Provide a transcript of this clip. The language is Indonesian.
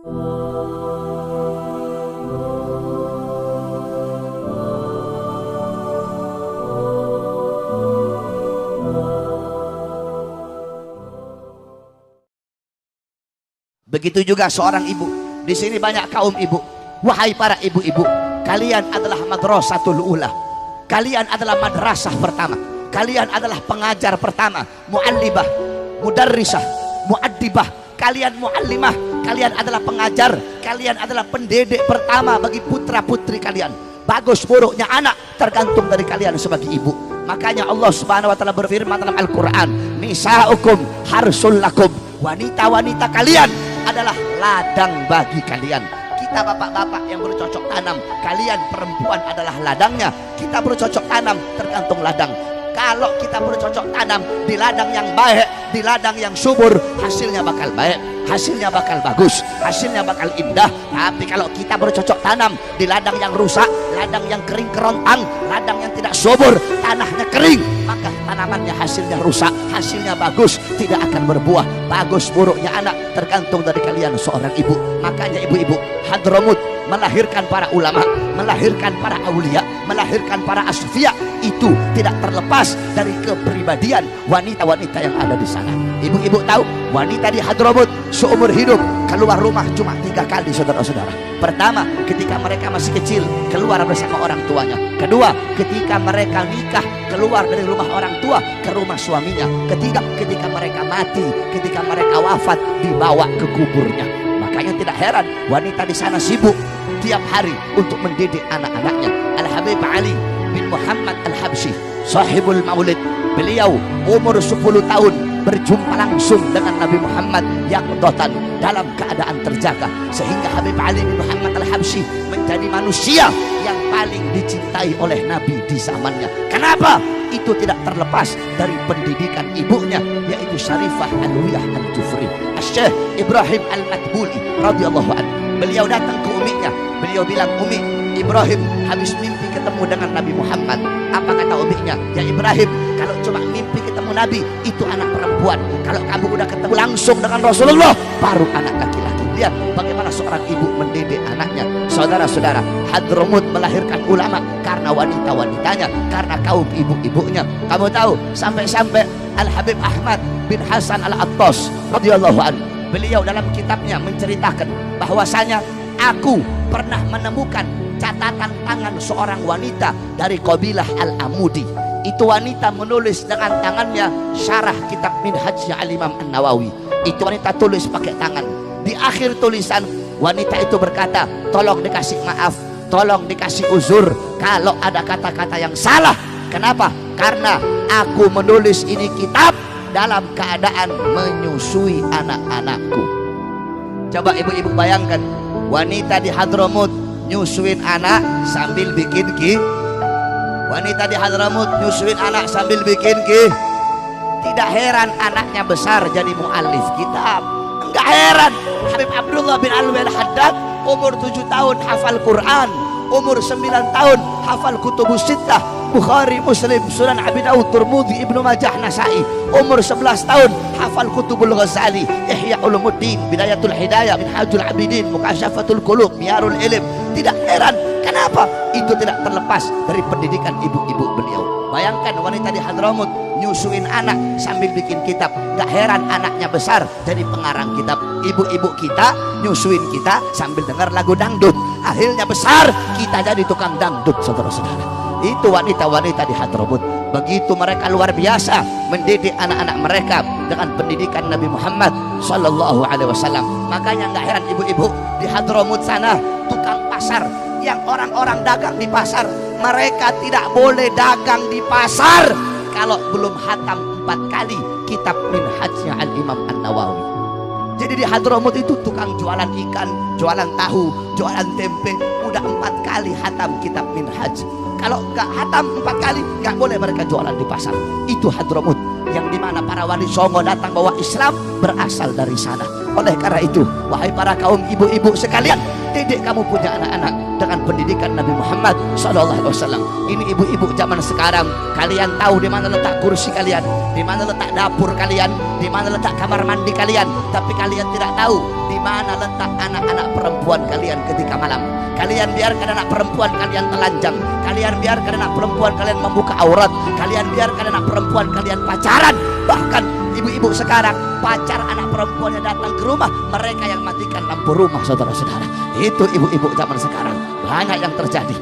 Begitu juga seorang ibu. Di sini banyak kaum ibu. Wahai para ibu-ibu, kalian adalah madrasatul ula. Kalian adalah madrasah pertama. Kalian adalah pengajar pertama. Muallibah, mudarrisah, muaddibah. Kalian muallimah. Kalian adalah pengajar. Kalian adalah pendidik pertama bagi putra-putri kalian. Bagus buruknya anak tergantung dari kalian sebagai ibu. Makanya Allah Subhanahu wa taala berfirman dalam Al-Qur'an, "Nisa'ukum harsul lakum." Wanita-wanita kalian adalah ladang bagi kalian. Kita bapak-bapak yang bercocok tanam, kalian perempuan adalah ladangnya. Kita bercocok tanam tergantung ladang. Kalau kita bercocok tanam di ladang yang baik, di ladang yang subur, hasilnya bakal baik, hasilnya bakal bagus, hasilnya bakal indah. Tapi kalau kita bercocok tanam di ladang yang rusak, ladang yang kering kerontang, ladang yang tidak subur, tanahnya kering, maka tanamannya hasilnya rusak, hasilnya bagus, tidak akan berbuah. Bagus buruknya anak tergantung dari kalian seorang ibu. Makanya ibu-ibu, Hadramut melahirkan para ulama, melahirkan para aulia, melahirkan para asfiya. Itu tidak terlepas dari kepribadian wanita-wanita yang ada di sana. Ibu-ibu tahu, wanita di Hadramut seumur hidup keluar rumah cuma 3 kali, saudara-saudara. Pertama, ketika mereka masih kecil, keluar bersama orang tuanya. Kedua, ketika mereka nikah, keluar dari rumah orang tua ke rumah suaminya. Ketiga, ketika mereka mati, ketika mereka wafat, dibawa ke kuburnya. Makanya tidak heran wanita di sana sibuk tiap hari untuk mendidik anak-anaknya. Al-Habib Ali bin Muhammad Al-Habsyi, sahibul maulid, beliau umur 10 tahun berjumpa langsung dengan Nabi Muhammad yaqdatan dalam keadaan terjaga, sehingga Habib Ali bin Muhammad Al-Habsyi menjadi manusia yang paling dicintai oleh Nabi di zamannya. Kenapa? Itu tidak terlepas dari pendidikan ibunya, yaitu Syarifah Alwiyah Al-Jufri, Syekh Ibrahim Al-Matbuli radhiyallahu anhu. Beliau datang ke uminya, beliau bilang, "Umi, Ibrahim habis mimpi ketemu dengan Nabi Muhammad." Apa kata uminya? "Ya Ibrahim, kalau cuma mimpi ketemu Nabi itu anak perempuan. Kalau kamu udah ketemu langsung dengan Rasulullah, baru anak laki-laki." Lihat bagaimana seorang ibu mendidik anaknya. Saudara-saudara, Hadramut melahirkan ulama karena wanita-wanitanya, karena kaum ibu-ibunya. Kamu tahu, sampai-sampai Al-Habib Ahmad bin Hasan Al-Attas radhiyallahu anhu, beliau dalam kitabnya menceritakan bahwasanya, "Aku pernah menemukan catatan tangan seorang wanita dari kabilah Al-Amudi. Itu wanita menulis dengan tangannya syarah kitab Minhajnya Al-Imam An-Nawawi. Itu wanita tulis pakai tangan. Di akhir tulisan, wanita itu berkata, tolong dikasih maaf, tolong dikasih uzur kalau ada kata-kata yang salah. Kenapa? Karena aku menulis ini kitab dalam keadaan menyusui anak-anakku." Coba ibu-ibu bayangkan, wanita di Hadramut nyusuin anak sambil bikin wanita di Hadramut nyusuin anak sambil bikin Tidak heran anaknya besar jadi muallif kitab. Enggak heran Habib Abdullah bin Alwi Al-Haddad umur 7 tahun hafal Quran, umur 9 tahun hafal kutubus sittah, Bukhari, Muslim, Sunan Abi Dawud, Tirmidzi, Ibnu Majah, Nasa'i. Umur 11 tahun hafal Kutubul Ghazali, Ihya Ulumuddin, Bidayatul Hidayah, Minhajul Abidin, Mukasyafatul Qulub, Miyarul Ilm. Tidak heran. Kenapa? Itu tidak terlepas dari pendidikan ibu-ibu beliau. Bayangkan wanita di Hadramut nyusuin anak sambil bikin kitab. Gak heran anaknya besar jadi pengarang kitab. Ibu-ibu kita nyusuin kita sambil dengar lagu dangdut. Akhirnya besar kita jadi tukang dangdut, saudara-saudara. Itu wanita-wanita di Hadramut. Begitu mereka luar biasa mendidik anak-anak mereka dengan pendidikan Nabi Muhammad sallallahu alaihi wasallam. Makanya nggak heran ibu-ibu di Hadramut sana, tukang pasar yang orang-orang dagang di pasar, mereka tidak boleh dagang di pasar kalau belum hatam 4 kali kitab Minhajnya Al-Imam An-Nawawi. Jadi di Hadramut itu tukang jualan ikan, jualan tahu, jualan tempe, udah 4 kali hatam kitab Minhaj. Kalau nggak hatam 4 kali, nggak boleh mereka jualan di pasar. Itu Hadramut, yang dimana para wali songo datang bawa Islam berasal dari sana. Oleh karena itu, wahai para kaum ibu-ibu sekalian, didik kamu punya anak-anak dengan pendidikan Nabi Muhammad SAW. Ini ibu-ibu zaman sekarang, kalian tahu di mana letak kursi kalian, di mana letak dapur kalian, di mana letak kamar mandi kalian, tapi kalian tidak tahu di mana letak anak-anak perempuan kalian ketika malam. Kalian biarkan anak perempuan kalian telanjang, kalian biarkan anak perempuan kalian membuka aurat, kalian biarkan anak perempuan kalian pacaran. Bahkan ibu-ibu sekarang, pacar anak perempuannya datang ke rumah, mereka yang matikan lampu rumah, saudara-saudara. Itu ibu-ibu zaman sekarang, banyak yang terjadi.